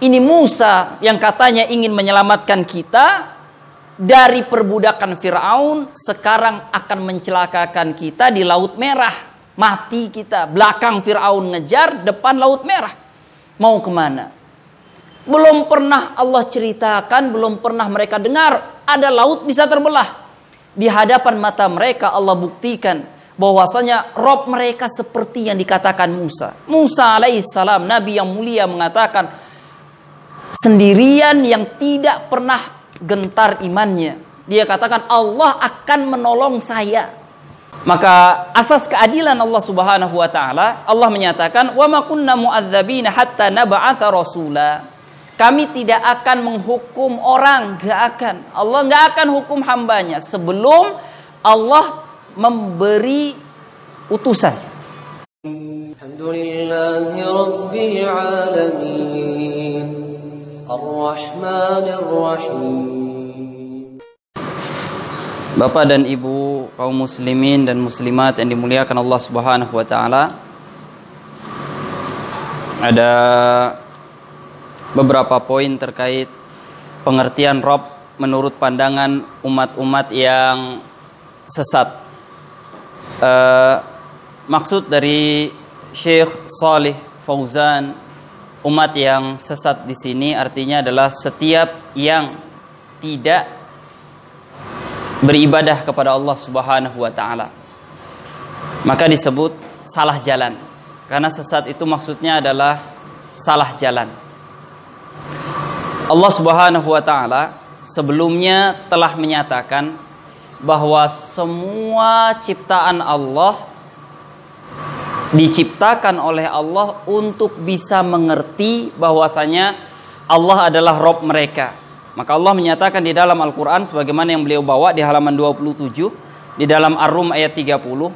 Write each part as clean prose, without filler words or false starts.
Ini Musa yang katanya ingin menyelamatkan kita dari perbudakan Fir'aun, sekarang akan mencelakakan kita di Laut Merah. Mati kita, belakang Fir'aun ngejar, depan Laut Merah. Mau kemana? Belum pernah Allah ceritakan, belum pernah mereka dengar ada laut bisa terbelah. Di hadapan mata mereka Allah buktikan bahwasanya Rob mereka seperti yang dikatakan Musa. Musa alaihissalam, Nabi yang mulia, mengatakan sendirian yang tidak pernah gentar imannya. Dia katakan Allah akan menolong saya. Maka asas keadilan Allah Subhanahu wa taala, Allah menyatakan wa ma kunna mu'adzabina hatta nab'atsa rasula. Kami tidak akan menghukum orang, gak akan. Allah gak akan hukum hambanya sebelum Allah memberi utusan. Alhamdulillahi Rabbil Alamin Ar-Rahmanir Rahim. Bapak dan Ibu kaum muslimin dan muslimat yang dimuliakan Allah Subhanahu wa taala, ada beberapa poin terkait pengertian Rob menurut pandangan umat-umat yang sesat. Maksud dari Syekh Shalih Fauzan, umat yang sesat di sini artinya adalah setiap yang tidak beribadah kepada Allah Subhanahu wa taala. Maka disebut salah jalan. Karena sesat itu maksudnya adalah salah jalan. Allah Subhanahu wa taala sebelumnya telah menyatakan bahwa semua ciptaan Allah diciptakan oleh Allah untuk bisa mengerti bahwasanya Allah adalah Rabb mereka. Maka Allah menyatakan di dalam Al-Qur'an sebagaimana yang beliau bawa di halaman 27 di dalam Ar-Rum ayat 30,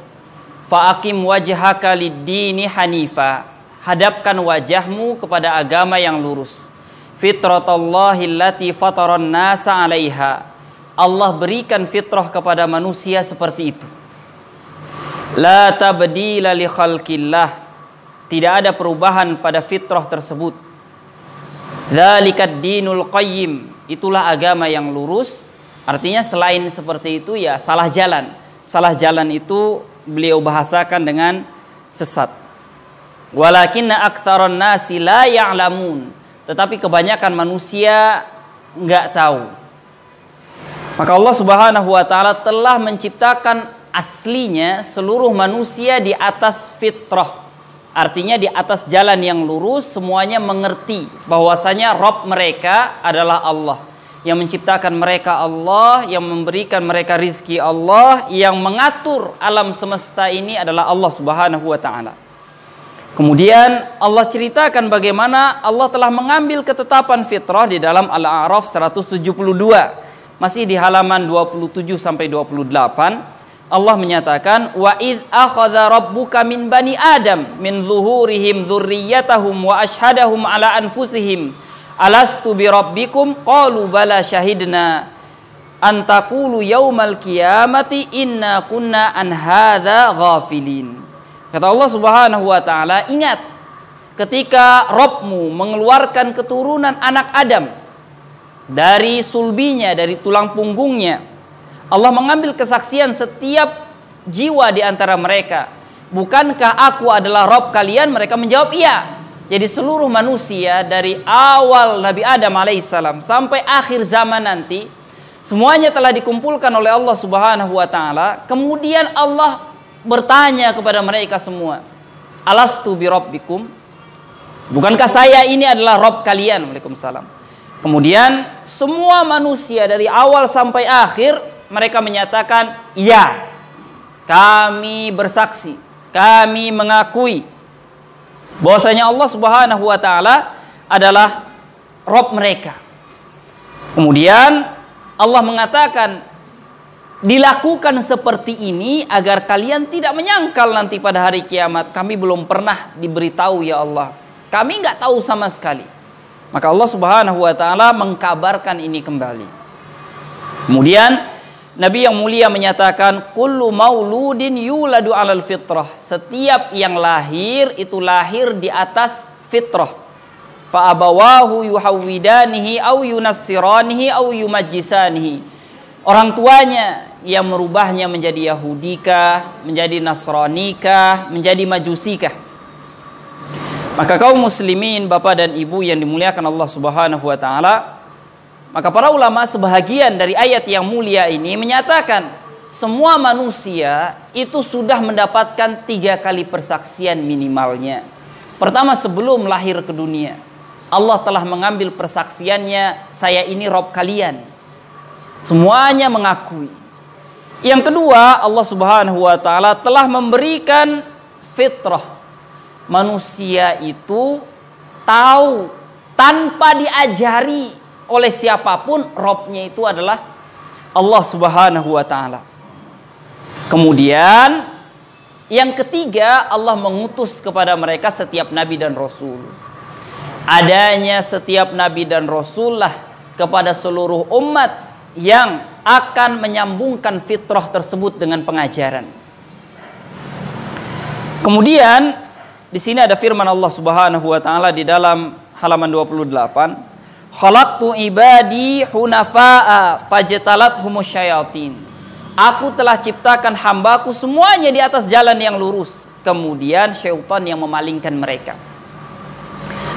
"Fa'aqim wajhaka lid-dini hanifa." Hadapkan wajahmu kepada agama yang lurus. Fitratallahi allati fataran nasa 'alaiha. Allah berikan fitrah kepada manusia seperti itu. La tabdila li khalqillah. Tidak ada perubahan pada fitrah tersebut. Dzalikad dinul qayyim. Itulah agama yang lurus. Artinya selain seperti itu ya salah jalan. Salah jalan itu beliau bahasakan dengan sesat. Walakinna aktsaron nasi la ya'lamun. Tetapi kebanyakan manusia enggak tahu. Maka Allah Subhanahu wa taala telah menciptakan aslinya seluruh manusia di atas fitrah. Artinya di atas jalan yang lurus, semuanya mengerti bahwasanya Rabb mereka adalah Allah. Yang menciptakan mereka Allah, yang memberikan mereka rizki Allah, yang mengatur alam semesta ini adalah Allah Subhanahu wa taala. Kemudian Allah ceritakan bagaimana Allah telah mengambil ketetapan fitrah di dalam Al-A'raf 172. Masih di halaman 27 sampai 28. Allah menyatakan wa idz akhadha rabbuka min bani adam min zuhurihim dzurriyyatahum wa ashhadahum ala anfusihim alastu bi rabbikum qalu bala syahidna an taqulu yaumal qiyamati inna kunna an hadza ghafilin. Kata Allah Subhanahu wa taala, ingat ketika Rabbmu mengeluarkan keturunan anak Adam dari sulbinya, dari tulang punggungnya, Allah mengambil kesaksian setiap jiwa di antara mereka. Bukankah aku adalah Rabb kalian? Mereka menjawab iya. Jadi seluruh manusia dari awal Nabi Adam alaihissalam sampai akhir zaman nanti, semuanya telah dikumpulkan oleh Allah Subhanahu wa taala. Kemudian Allah bertanya kepada mereka semua, alastu bi rabbikum? Bukankah saya ini adalah Rabb kalian? Waalaikumsalam. Kemudian semua manusia dari awal sampai akhir mereka menyatakan, iya, kami bersaksi, kami mengakui bahwasanya Allah Subhanahu wa taala adalah Rabb mereka. Kemudian Allah mengatakan, dilakukan seperti ini agar kalian tidak menyangkal nanti pada hari kiamat. Kami belum pernah diberitahu ya Allah. Kami nggak tahu sama sekali. Maka Allah Subhanahu wa taala mengkabarkan ini kembali. Kemudian Nabi yang mulia menyatakan, kullu mauludin yuladu 'alal fitrah. Setiap yang lahir itu lahir di atas fitrah. fa abawahu yuhawwidanihi aw yunassiranihi aw yumajjisanihi. Orang tuanya yang merubahnya menjadi Yahudikah, menjadi Nasranikah, menjadi Majusikah. Maka kaum muslimin, bapak dan ibu yang dimuliakan Allah Subhanahu wa taala, maka para ulama sebahagian dari ayat yang mulia ini menyatakan semua manusia itu sudah mendapatkan 3 kali persaksian minimalnya. Pertama, sebelum lahir ke dunia, Allah telah mengambil persaksiannya, saya ini Rabb kalian. Semuanya mengakui. Yang kedua, Allah Subhanahu wa taala telah memberikan fitrah. Manusia itu tahu tanpa diajari oleh siapapun, Rabb-nya itu adalah Allah Subhanahu wa taala. Kemudian yang ketiga, Allah mengutus kepada mereka setiap nabi dan rasul. Adanya setiap nabi dan rasul lah kepada seluruh umat yang akan menyambungkan fitrah tersebut dengan pengajaran. Kemudian di sini ada firman Allah Subhanahu wa taala di dalam halaman 28, khalaqtu ibadi hunafa'a fajtalathumush syayatin. Aku telah ciptakan hambaku semuanya di atas jalan yang lurus, kemudian syaitan yang memalingkan mereka.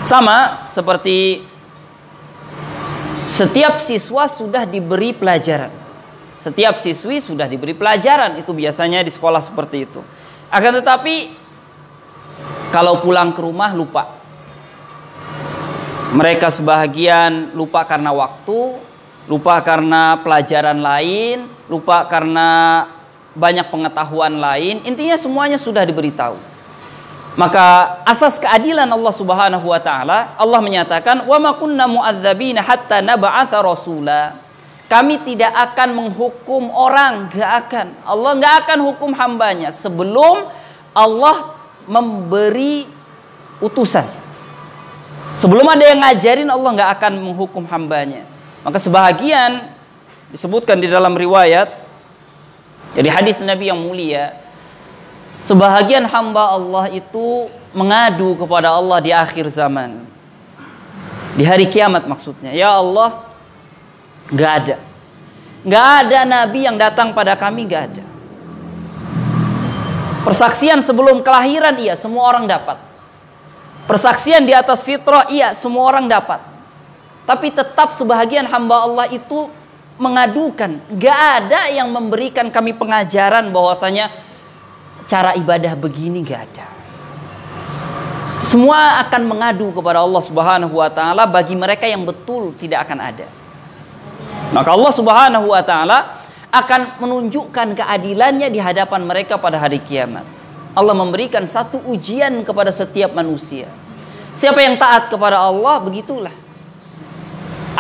Sama seperti setiap siswa sudah diberi pelajaran. Setiap siswi sudah diberi pelajaran, itu biasanya di sekolah seperti itu. Akan tetapi kalau pulang ke rumah lupa. Mereka sebahagian lupa karena waktu, lupa karena pelajaran lain, lupa karena banyak pengetahuan lain. Intinya semuanya sudah diberitahu. Maka asas keadilan Allah Subhanahu wa taala, Allah menyatakan, "Wa ma kunna mu'adzabina hatta nab'atsa rasula." Kami tidak akan menghukum orang, enggak akan. Allah enggak akan hukum hambanya sebelum Allah memberi utusan. Sebelum ada yang ngajarin, Allah enggak akan menghukum hambanya. Maka sebahagian disebutkan di dalam riwayat dari hadis Nabi yang mulia, sebahagian hamba Allah itu mengadu kepada Allah di akhir zaman, di hari kiamat maksudnya. Ya Allah, enggak ada nabi yang datang pada kami, enggak ada. Persaksian sebelum kelahiran, iya, semua orang dapat. Persaksian di atas fitrah, iya, semua orang dapat. Tapi tetap sebahagian hamba Allah itu mengadukan. Gak ada yang memberikan kami pengajaran bahwasanya cara ibadah begini, gak ada. Semua akan mengadu kepada Allah Subhanahu wa taala. Bagi mereka yang betul tidak akan ada. Maka Allah Subhanahu wa taala akan menunjukkan keadilannya di hadapan mereka pada hari kiamat. Allah memberikan satu ujian kepada setiap manusia. Siapa yang taat kepada Allah, begitulah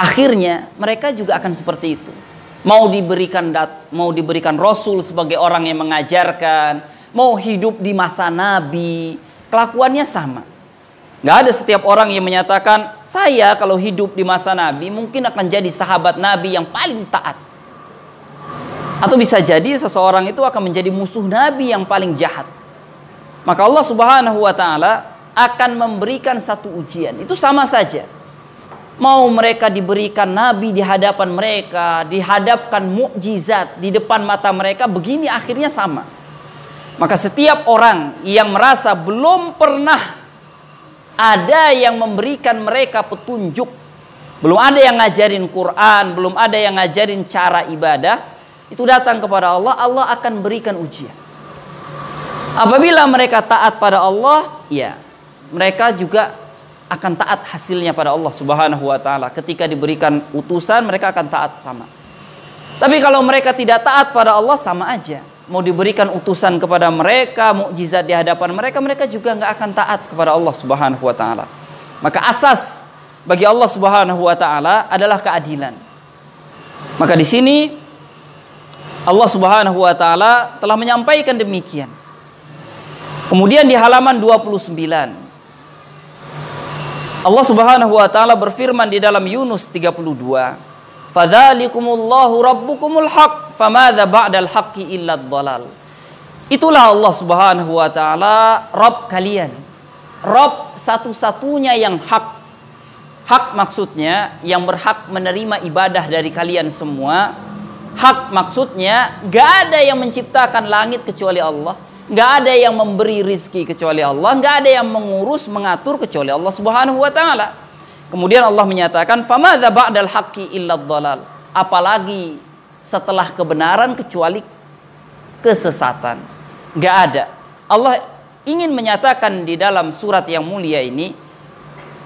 akhirnya mereka juga akan seperti itu. Mau diberikan Rasul sebagai orang yang mengajarkan, mau hidup di masa Nabi, kelakuannya sama. Gak ada setiap orang yang menyatakan, saya kalau hidup di masa Nabi mungkin akan jadi sahabat Nabi yang paling taat. Atau bisa jadi seseorang itu akan menjadi musuh Nabi yang paling jahat. Maka Allah Subhanahu wa taala akan memberikan satu ujian. Itu sama saja. Mau mereka diberikan nabi di hadapan mereka, dihadapkan mukjizat di depan mata mereka, begini akhirnya sama. Maka setiap orang yang merasa belum pernah ada yang memberikan mereka petunjuk, belum ada yang ngajarin Quran, belum ada yang ngajarin cara ibadah, itu datang kepada Allah, Allah akan berikan ujian. Apabila mereka taat pada Allah, ya, mereka juga akan taat hasilnya pada Allah Subhanahu wa taala. Ketika diberikan utusan, mereka akan taat sama. Tapi kalau mereka tidak taat pada Allah, sama aja. Mau diberikan utusan kepada mereka, mukjizat di hadapan mereka, mereka juga nggak akan taat kepada Allah Subhanahu wa taala. Maka asas bagi Allah Subhanahu wa taala adalah keadilan. Maka di sini Allah Subhanahu wa taala telah menyampaikan demikian. Kemudian di halaman 29 Allah Subhanahu wa taala berfirman di dalam Yunus 32, "Fadzalikumullahu rabbukumul haq, famadza ba'dal haqqi illa dhalal." Itulah Allah Subhanahu wa taala Rabb kalian. Rabb satu-satunya yang hak. Hak maksudnya yang berhak menerima ibadah dari kalian semua. Hak maksudnya gak ada yang menciptakan langit kecuali Allah, gak ada yang memberi rizki kecuali Allah, gak ada yang mengurus, mengatur kecuali Allah Subhanahu wa ta'ala. Kemudian Allah menyatakan, famadza ba'dal haqqi illa dhalal. Apalagi setelah kebenaran kecuali kesesatan. Gak ada. Allah ingin menyatakan di dalam surat yang mulia ini,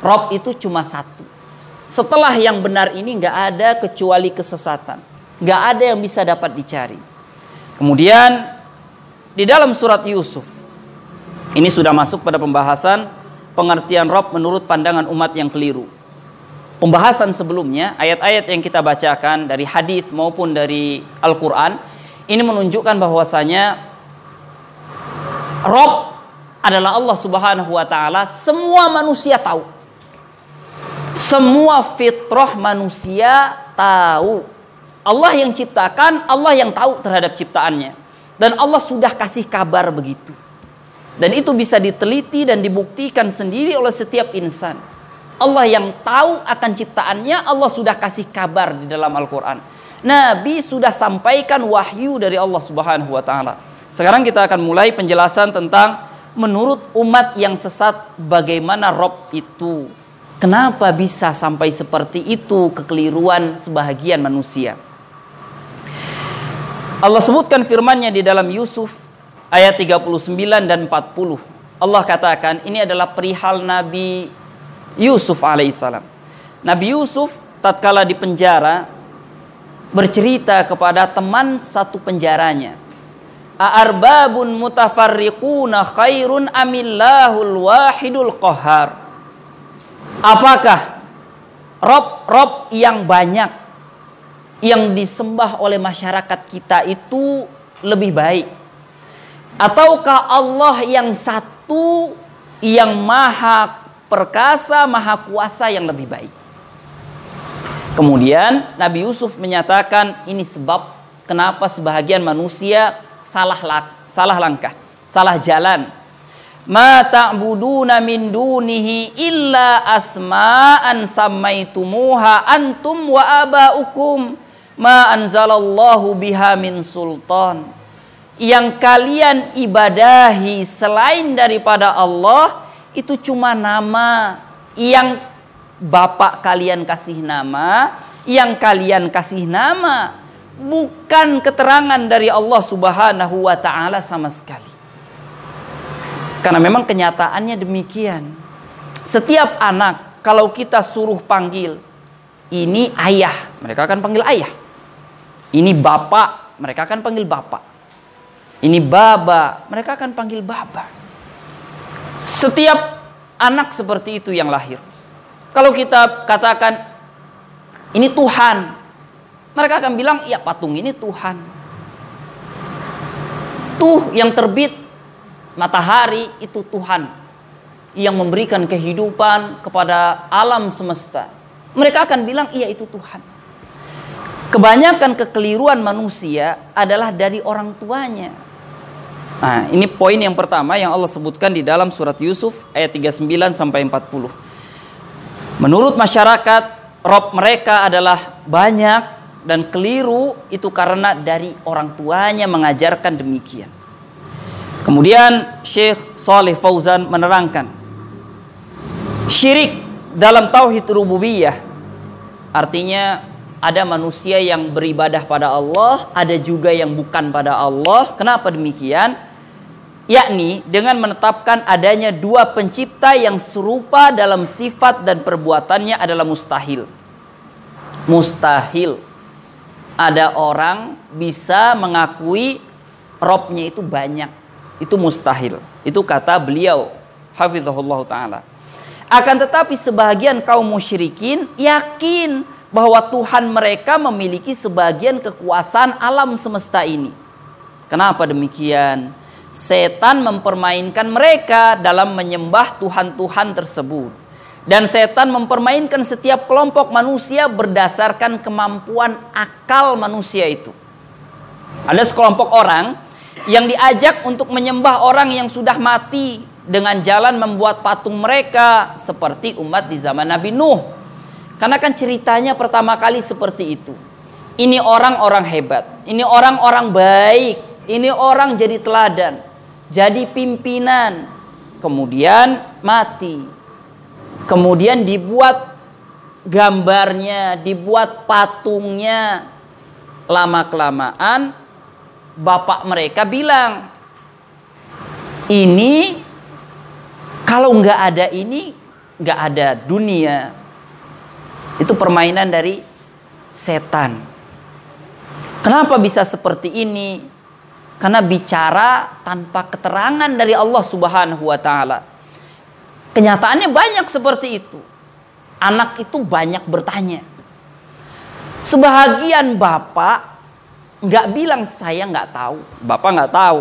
Rob itu cuma satu. Setelah yang benar ini gak ada kecuali kesesatan. Gak ada yang bisa dapat dicari. Kemudian di dalam surat Yusuf, ini sudah masuk pada pembahasan pengertian Rob menurut pandangan umat yang keliru. Pembahasan sebelumnya, ayat-ayat yang kita bacakan dari hadis maupun dari Al-Quran, ini menunjukkan bahwasanya Rob adalah Allah Subhanahu wa ta'ala. Semua manusia tahu. Semua fitrah manusia tahu. Allah yang ciptakan, Allah yang tahu terhadap ciptaannya. Dan Allah sudah kasih kabar begitu. Dan itu bisa diteliti dan dibuktikan sendiri oleh setiap insan. Allah yang tahu akan ciptaannya, Allah sudah kasih kabar di dalam Al-Quran. Nabi sudah sampaikan wahyu dari Allah Subhanahu wa ta'ala. Sekarang kita akan mulai penjelasan tentang menurut umat yang sesat bagaimana Rob itu. Kenapa bisa sampai seperti itu kekeliruan sebahagian manusia? Allah sebutkan firman-Nya di dalam Yusuf ayat 39 dan 40. Allah katakan, ini adalah perihal Nabi Yusuf alaihissalam. Nabi Yusuf tatkala di penjara bercerita kepada teman satu penjaranya, A'arbabun mutafarriquna khairun amillahul wahidul qahhar. Apakah Rob yang banyak yang disembah oleh masyarakat kita itu lebih baik, ataukah Allah yang satu yang maha perkasa, maha kuasa yang lebih baik? Kemudian Nabi Yusuf menyatakan, ini sebab kenapa sebahagian manusia salah langkah, salah jalan. Ma ta'buduna min dunihi illa asma'an sammaitumuha antum wa aba'ukum ma anzalallahu biha min sultan. Yang kalian ibadahi selain daripada Allah itu cuma nama yang bapak kalian kasih nama, yang kalian kasih nama, bukan keterangan dari Allah Subhanahu wa ta'ala sama sekali. Karena memang kenyataannya demikian. Setiap anak kalau kita suruh panggil, ini ayah, mereka akan panggil ayah. Ini bapak, mereka akan panggil bapak. Ini baba, mereka akan panggil baba. Setiap anak seperti itu yang lahir. Kalau kita katakan ini Tuhan, mereka akan bilang, iya patung ini Tuhan. Tuh yang terbit matahari itu Tuhan yang memberikan kehidupan kepada alam semesta. Mereka akan bilang, iya itu Tuhan. Kebanyakan kekeliruan manusia adalah dari orang tuanya. Nah, ini poin yang pertama yang Allah sebutkan di dalam surat Yusuf ayat 39 sampai 40. Menurut masyarakat, Rob mereka adalah banyak dan keliru itu karena dari orang tuanya mengajarkan demikian. Kemudian Syekh Shalih Fauzan menerangkan, syirik dalam tauhid rububiyah artinya ada manusia yang beribadah pada Allah, ada juga yang bukan pada Allah. Kenapa demikian? Yakni dengan menetapkan adanya dua pencipta yang serupa dalam sifat dan perbuatannya adalah mustahil. Mustahil ada orang bisa mengakui Robnya itu banyak. Itu mustahil. Itu kata beliau hafizahullah ta'ala. Akan tetapi sebagian kaum musyrikin yakin bahwa Tuhan mereka memiliki sebagian kekuasaan alam semesta ini. Kenapa demikian? Setan mempermainkan mereka dalam menyembah Tuhan-Tuhan tersebut. Dan setan mempermainkan setiap kelompok manusia berdasarkan kemampuan akal manusia itu. Ada sekelompok orang yang diajak untuk menyembah orang yang sudah mati dengan jalan membuat patung mereka seperti umat di zaman Nabi Nuh. Karena kan ceritanya pertama kali seperti itu. Ini orang-orang hebat, ini orang-orang baik, ini orang jadi teladan, jadi pimpinan, kemudian mati. Kemudian dibuat gambarnya, dibuat patungnya. Lama-kelamaan bapak mereka bilang, ini kalau nggak ada ini, nggak ada dunia. Itu permainan dari setan. Kenapa bisa seperti ini? Karena bicara tanpa keterangan dari Allah Subhanahu wa ta'ala. Kenyataannya banyak seperti itu. Anak itu banyak bertanya. Sebahagian bapak nggak bilang saya nggak tahu. Bapak nggak tahu.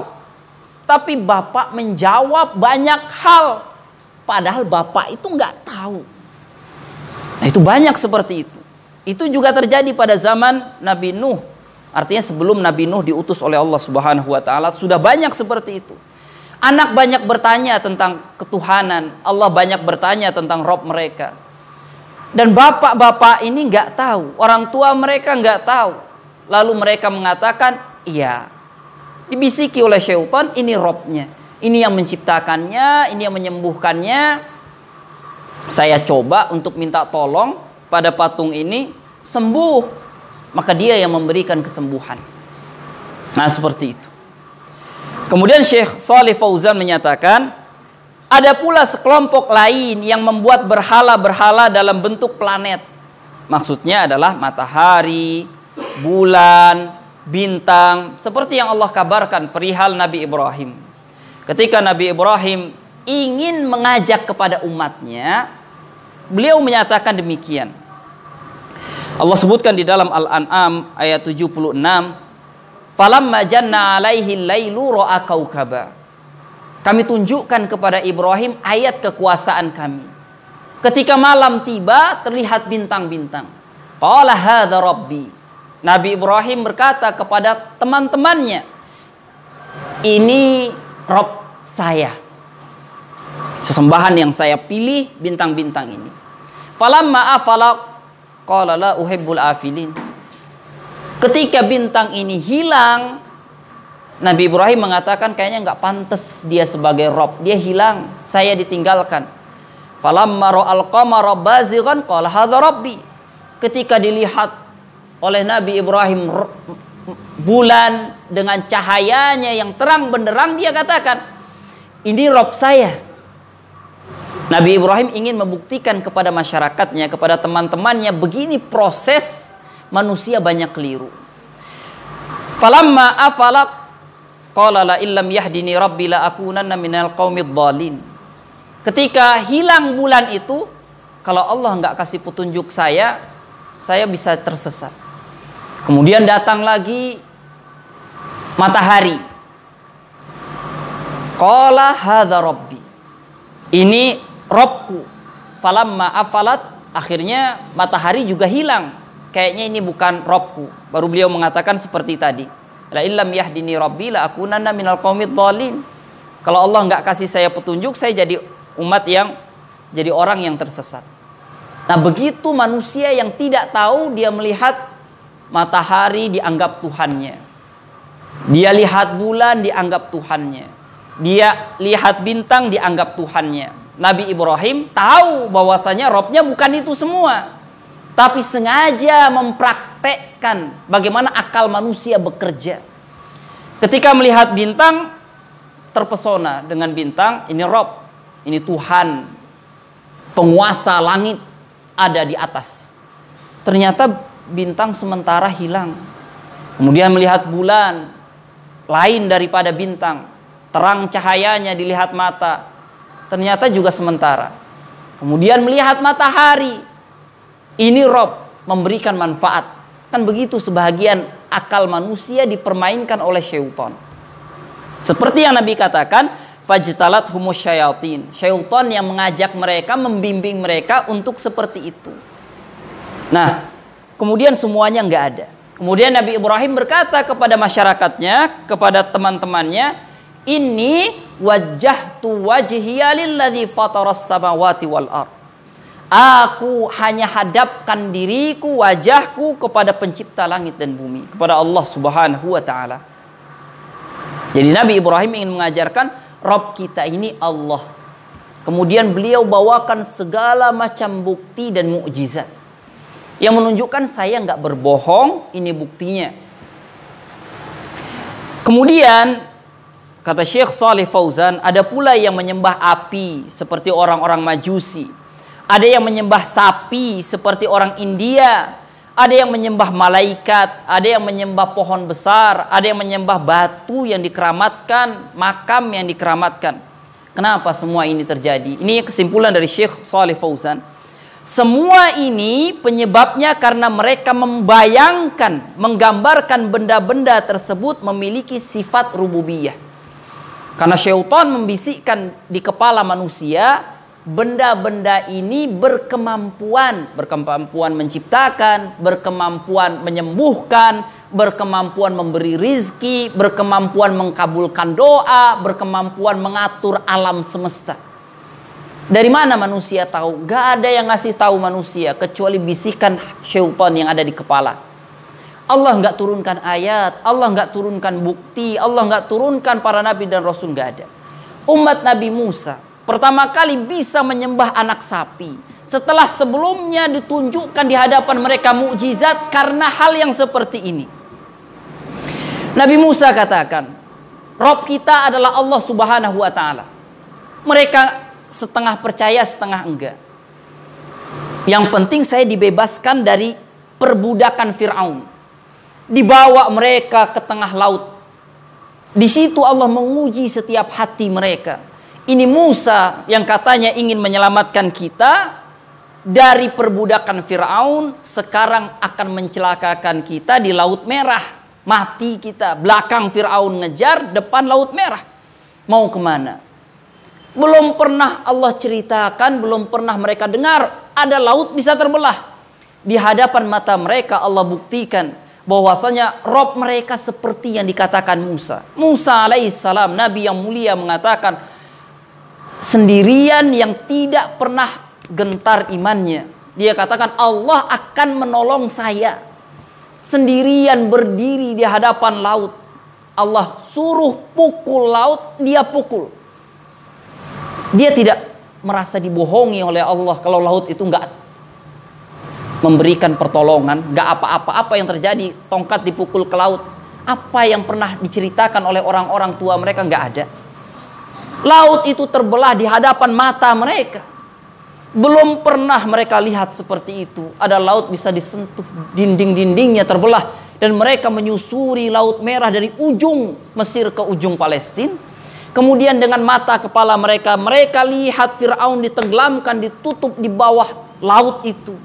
Tapi bapak menjawab banyak hal. Padahal bapak itu nggak tahu. Nah, itu banyak seperti itu. Itu juga terjadi pada zaman Nabi Nuh. Artinya sebelum Nabi Nuh diutus oleh Allah Subhanahu wa ta'ala, sudah banyak seperti itu. Anak banyak bertanya tentang ketuhanan. Allah banyak bertanya tentang Rob mereka. Dan bapak-bapak ini nggak tahu. Orang tua mereka nggak tahu. Lalu mereka mengatakan, iya. Dibisiki oleh syaitan, ini Robnya. Ini yang menciptakannya, ini yang menyembuhkannya. Saya coba untuk minta tolong pada patung ini, sembuh. Maka dia yang memberikan kesembuhan. Nah, seperti itu. Kemudian Syekh Shalih Fauzan menyatakan, ada pula sekelompok lain yang membuat berhala-berhala dalam bentuk planet. Maksudnya adalah matahari, bulan, bintang. Seperti yang Allah kabarkan perihal Nabi Ibrahim. Ketika Nabi Ibrahim ingin mengajak kepada umatnya, beliau menyatakan demikian. Allah sebutkan di dalam Al-An'am ayat 76, "Falamma janna 'alaihi al-lailu ra'a kaukaba." Kami tunjukkan kepada Ibrahim ayat kekuasaan kami. Ketika malam tiba, terlihat bintang-bintang. Qala hadza rabbi. Nabi Ibrahim berkata kepada teman-temannya, ini Rabb saya. Sesembahan yang saya pilih, bintang-bintang ini. Falamma afala qala la uhibbul afilin. Ketika bintang ini hilang, Nabi Ibrahim mengatakan kayaknya nggak pantas dia sebagai Rabb. Dia hilang, saya ditinggalkan. Falamma ra'al qamara bazighan qala hadza rabbi. Ketika dilihat oleh Nabi Ibrahim bulan dengan cahayanya yang terang benderang, dia katakan, ini Rabb saya. Nabi Ibrahim ingin membuktikan kepada masyarakatnya, kepada teman-temannya, begini proses manusia banyak keliru. Falamma afalaq qala la illam yahdini rabbi la akunanna minal qaumidh dhalin. Ketika hilang bulan itu, kalau Allah enggak kasih petunjuk saya bisa tersesat. Kemudian datang lagi matahari. Qala hadza rabbi. Ini Rabbku. Falamma afalat, akhirnya matahari juga hilang. Kayaknya ini bukan Rabbku. Baru beliau mengatakan seperti tadi. La illam yahdini rabbi la akunanna minal qaumidh dhalin. Kalau Allah enggak kasih saya petunjuk, saya jadi umat yang jadi orang yang tersesat. Nah, begitu manusia yang tidak tahu, dia melihat matahari dianggap Tuhannya. Dia lihat bulan dianggap Tuhannya. Dia lihat bintang dianggap Tuhannya. Nabi Ibrahim tahu bahwasanya Rabbnya bukan itu semua. Tapi sengaja mempraktekkan bagaimana akal manusia bekerja. Ketika melihat bintang, terpesona dengan bintang, ini Rabb, ini Tuhan, penguasa langit ada di atas. Ternyata bintang sementara hilang. Kemudian melihat bulan, lain daripada bintang. Terang cahayanya dilihat mata, ternyata juga sementara. Kemudian melihat matahari, ini Rabb, memberikan manfaat. Kan begitu sebahagian akal manusia dipermainkan oleh syaitan. Seperti yang Nabi katakan, fajtalat humus syayatin. Syaitan yang mengajak mereka, membimbing mereka untuk seperti itu. Nah, kemudian semuanya nggak ada. Kemudian Nabi Ibrahim berkata kepada masyarakatnya, kepada teman-temannya, ini wajjahtu wajhiya lilladzi fataras samawati wal ardh. Aku hanya hadapkan diriku, wajahku kepada pencipta langit dan bumi, kepada Allah Subhanahu wa ta'ala. Jadi Nabi Ibrahim ingin mengajarkan Rabb kita ini Allah. Kemudian beliau bawakan segala macam bukti dan mukjizat yang menunjukkan saya nggak berbohong, ini buktinya. Kemudian kata Syekh Shalih Fauzan, ada pula yang menyembah api seperti orang-orang Majusi. Ada yang menyembah sapi seperti orang India. Ada yang menyembah malaikat, ada yang menyembah pohon besar, ada yang menyembah batu yang dikeramatkan, makam yang dikeramatkan. Kenapa semua ini terjadi? Ini kesimpulan dari Syekh Shalih Fauzan. Semua ini penyebabnya karena mereka membayangkan, menggambarkan benda-benda tersebut memiliki sifat rububiyah. Karena syaitan membisikkan di kepala manusia, benda-benda ini berkemampuan menciptakan, berkemampuan menyembuhkan, berkemampuan memberi rizki, berkemampuan mengkabulkan doa, berkemampuan mengatur alam semesta. Dari mana manusia tahu? Gak ada yang ngasih tahu manusia kecuali bisikan syaitan yang ada di kepala. Allah gak turunkan ayat, Allah gak turunkan bukti, Allah gak turunkan para nabi dan rasul, gak ada. Umat Nabi Musa pertama kali bisa menyembah anak sapi setelah sebelumnya ditunjukkan di hadapan mereka mukjizat karena hal yang seperti ini. Nabi Musa katakan, Rabb kita adalah Allah Subhanahu wa ta'ala. Mereka setengah percaya, setengah enggak. Yang penting saya dibebaskan dari perbudakan Fir'aun. Dibawa mereka ke tengah laut. Di situ Allah menguji setiap hati mereka. Ini Musa yang katanya ingin menyelamatkan kita dari perbudakan Fir'aun, sekarang akan mencelakakan kita di Laut Merah. Mati kita, belakang Fir'aun ngejar, depan Laut Merah. Mau kemana? Belum pernah Allah ceritakan, belum pernah mereka dengar ada laut bisa terbelah. Di hadapan mata mereka Allah buktikan bahwasanya Rob mereka seperti yang dikatakan Musa. Musa alaihissalam, Nabi yang mulia, mengatakan sendirian yang tidak pernah gentar imannya. Dia katakan Allah akan menolong saya. Sendirian berdiri di hadapan laut. Allah suruh pukul laut, dia pukul. Dia tidak merasa dibohongi oleh Allah kalau laut itu enggak memberikan pertolongan, enggak apa-apa yang terjadi, tongkat dipukul ke laut. Apa yang pernah diceritakan oleh orang-orang tua mereka enggak ada. Laut itu terbelah di hadapan mata mereka. Belum pernah mereka lihat seperti itu. Ada laut bisa disentuh, dinding-dindingnya terbelah. Dan mereka menyusuri Laut Merah dari ujung Mesir ke ujung Palestina. Kemudian dengan mata kepala mereka, mereka lihat Fir'aun ditenggelamkan, ditutup di bawah laut itu.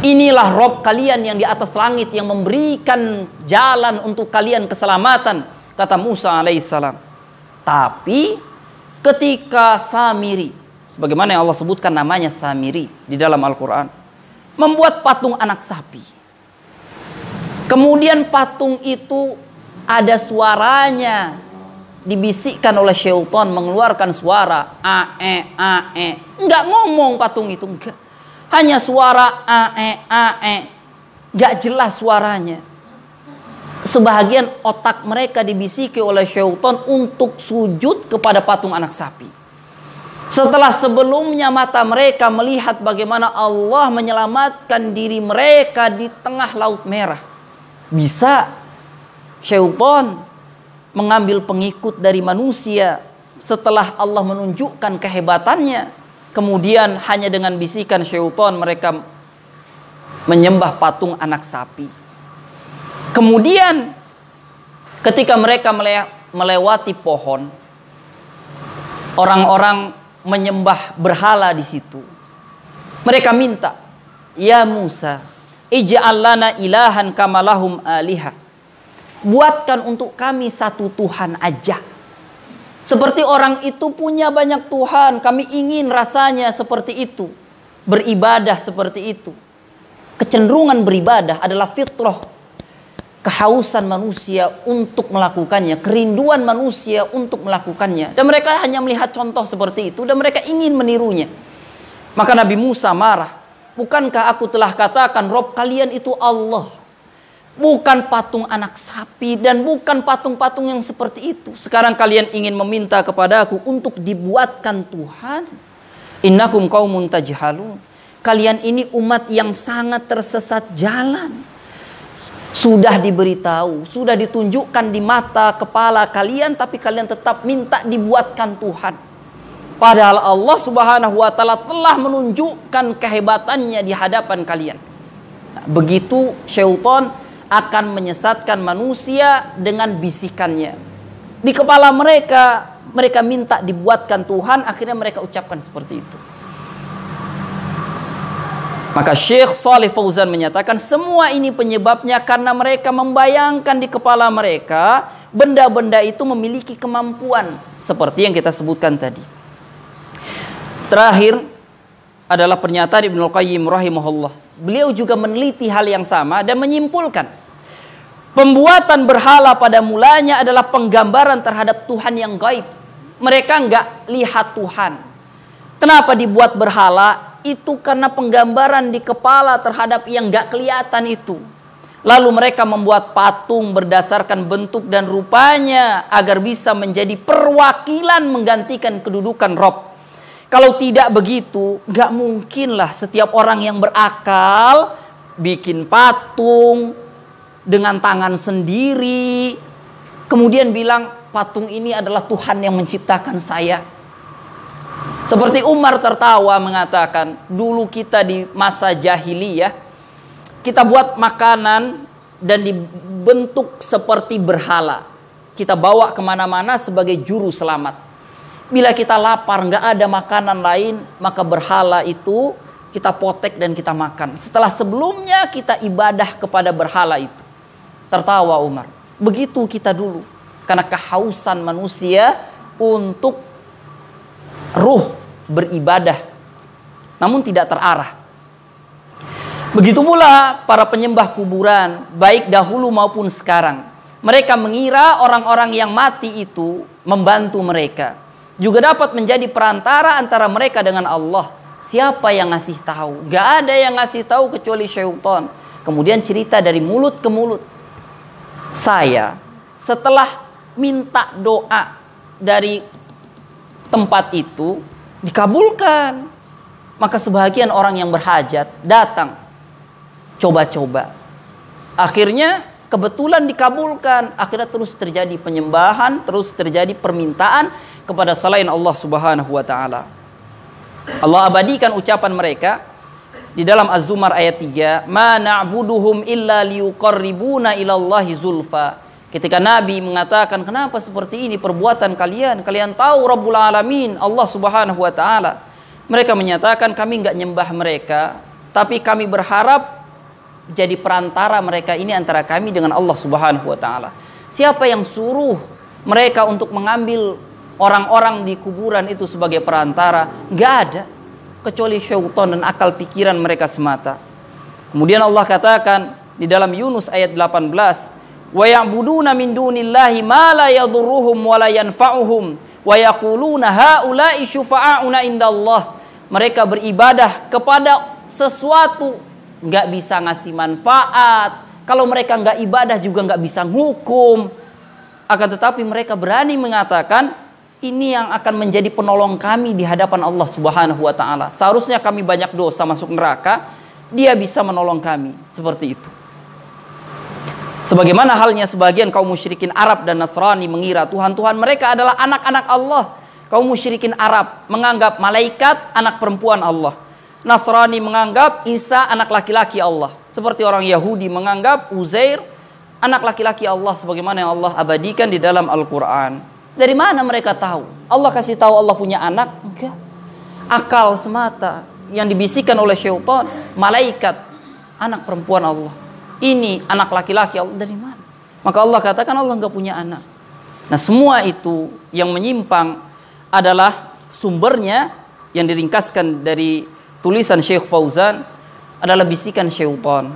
Inilah Rob kalian yang di atas langit, yang memberikan jalan untuk kalian keselamatan, kata Musa alaihissalam. Tapi ketika Samiri, sebagaimana yang Allah sebutkan namanya Samiri di dalam Al-Quran, membuat patung anak sapi. Kemudian patung itu ada suaranya, dibisikkan oleh syaitan, mengeluarkan suara ae. Enggak ngomong patung itu, enggak. Hanya suara ae. Enggak jelas suaranya. Sebahagian otak mereka dibisiki oleh syaitan untuk sujud kepada patung anak sapi. Setelah sebelumnya mata mereka melihat bagaimana Allah menyelamatkan diri mereka di tengah Laut Merah. Bisa syaitan mengambil pengikut dari manusia setelah Allah menunjukkan kehebatannya. Kemudian hanya dengan bisikan syaitan mereka menyembah patung anak sapi. Kemudian ketika mereka melewati pohon, orang-orang menyembah berhala di situ. Mereka minta, "Ya Musa, ij'al lana ilahan kama lahum alihah." Buatkan untuk kami satu Tuhan aja. Seperti orang itu punya banyak Tuhan, kami ingin rasanya seperti itu. Beribadah seperti itu. Kecenderungan beribadah adalah fitrah. Kehausan manusia untuk melakukannya, kerinduan manusia untuk melakukannya. Dan mereka hanya melihat contoh seperti itu dan mereka ingin menirunya. Maka Nabi Musa marah. Bukankah aku telah katakan Rob kalian itu Allah, bukan patung anak sapi dan bukan patung-patung yang seperti itu. Sekarang kalian ingin meminta kepada aku untuk dibuatkan Tuhan. Innakum qaumun tajhalun. Kalian ini umat yang sangat tersesat jalan. Sudah diberitahu, sudah ditunjukkan di mata kepala kalian, tapi kalian tetap minta dibuatkan Tuhan. Padahal Allah Subhanahu wa taala telah menunjukkan kehebatannya di hadapan kalian. Nah, begitu syaitan akan menyesatkan manusia dengan bisikannya. Di kepala mereka minta dibuatkan Tuhan, akhirnya mereka ucapkan seperti itu. Maka Syekh Shalih Fauzan menyatakan semua ini penyebabnya karena mereka membayangkan di kepala mereka benda-benda itu memiliki kemampuan seperti yang kita sebutkan tadi. Terakhir adalah pernyataan Ibnu Qayyim rahimahullah. Beliau juga meneliti hal yang sama dan menyimpulkan pembuatan berhala pada mulanya adalah penggambaran terhadap Tuhan yang gaib. Mereka enggak lihat Tuhan. Kenapa dibuat berhala? Itu karena penggambaran di kepala terhadap yang enggak kelihatan itu. Lalu mereka membuat patung berdasarkan bentuk dan rupanya agar bisa menjadi perwakilan menggantikan kedudukan Rob. Kalau tidak begitu, enggak mungkinlah setiap orang yang berakal bikin patung dengan tangan sendiri, kemudian bilang patung ini adalah Tuhan yang menciptakan saya. Seperti Umar tertawa mengatakan, dulu kita di masa jahiliyah, kita buat makanan dan dibentuk seperti berhala. Kita bawa kemana-mana sebagai juru selamat. Bila kita lapar, nggak ada makanan lain, maka berhala itu kita potek dan kita makan. Setelah sebelumnya kita ibadah kepada berhala itu. Tertawa Umar. Begitu kita dulu. Karena kehausan manusia untuk ruh beribadah. Namun tidak terarah. Begitu pula para penyembah kuburan. Baik dahulu maupun sekarang. Mereka mengira orang-orang yang mati itu membantu mereka. Juga dapat menjadi perantara antara mereka dengan Allah. Siapa yang ngasih tahu? Gak ada yang ngasih tahu kecuali syaitan. Kemudian cerita dari mulut ke mulut. Saya setelah minta doa dari tempat itu dikabulkan. Maka sebagian orang yang berhajat datang coba-coba. Akhirnya kebetulan dikabulkan. Akhirnya terus terjadi penyembahan, terus terjadi permintaan kepada selain Allah Subhanahu wa taala. Allah abadikan ucapan mereka di dalam Az-Zumar ayat 3, "Ma na'buduhum illa liyuqarribuna ilallahi zulfa." Ketika Nabi mengatakan, "Kenapa seperti ini perbuatan kalian? Kalian tahu Rabbul Alamin, Allah Subhanahu wa taala." Mereka menyatakan, "Kami enggak nyembah mereka, tapi kami berharap jadi perantara mereka ini antara kami dengan Allah Subhanahu wa taala." Siapa yang suruh mereka untuk mengambil orang-orang di kuburan itu sebagai perantara? Enggak ada. Kecuali syaitan dan akal pikiran mereka semata. Kemudian Allah katakan di dalam Yunus ayat 18, "Wa ya'buduna min dunillahi ma la yadurruhum wa la yanfa'uhum wa yaquluna haula'i syufa'auna indallah." Mereka beribadah kepada sesuatu enggak bisa ngasih manfaat. Kalau mereka enggak ibadah juga enggak bisa ngukum. Akan tetapi mereka berani mengatakan, ini yang akan menjadi penolong kami di hadapan Allah Subhanahu wa taala. Seharusnya kami banyak dosa masuk neraka, dia bisa menolong kami. Seperti itu. Sebagaimana halnya sebagian kaum musyrikin Arab dan Nasrani mengira Tuhan-Tuhan mereka adalah anak-anak Allah. Kaum musyrikin Arab menganggap malaikat anak perempuan Allah. Nasrani menganggap Isa anak laki-laki Allah. Seperti orang Yahudi menganggap Uzair anak laki-laki Allah sebagaimana yang Allah abadikan di dalam Al-Quran. Dari mana mereka tahu? Allah kasih tahu Allah punya anak? Enggak. Akal semata yang dibisikkan oleh syaitan, malaikat anak perempuan Allah. Ini anak laki-laki Allah. Dari mana? Maka Allah katakan Allah enggak punya anak. Nah, semua itu yang menyimpang adalah sumbernya yang diringkaskan dari tulisan Syekh Fauzan adalah bisikan syaitan.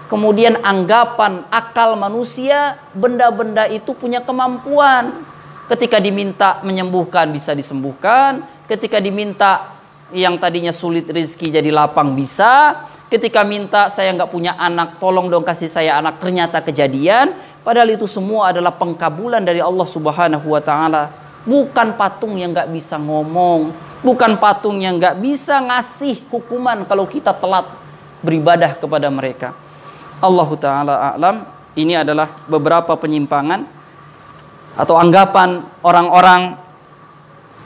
Kemudian anggapan akal manusia, benda-benda itu punya kemampuan. Ketika diminta menyembuhkan bisa disembuhkan, ketika diminta yang tadinya sulit rezeki jadi lapang bisa. Ketika minta saya nggak punya anak, tolong dong kasih saya anak, ternyata kejadian. Padahal itu semua adalah pengkabulan dari Allah Subhanahu wa Ta'ala. Bukan patung yang nggak bisa ngomong, bukan patung yang nggak bisa ngasih hukuman kalau kita telat beribadah kepada mereka. Allah Ta'ala a'lam. Ini adalah beberapa penyimpangan atau anggapan orang-orang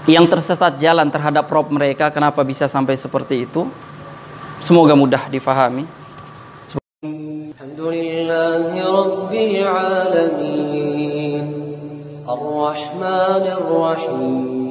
yang tersesat jalan terhadap Rob mereka. Kenapa bisa sampai seperti itu? Semoga mudah difahami. Alhamdulillahi Rabbil Alamin Ar-Rahmanir Rahim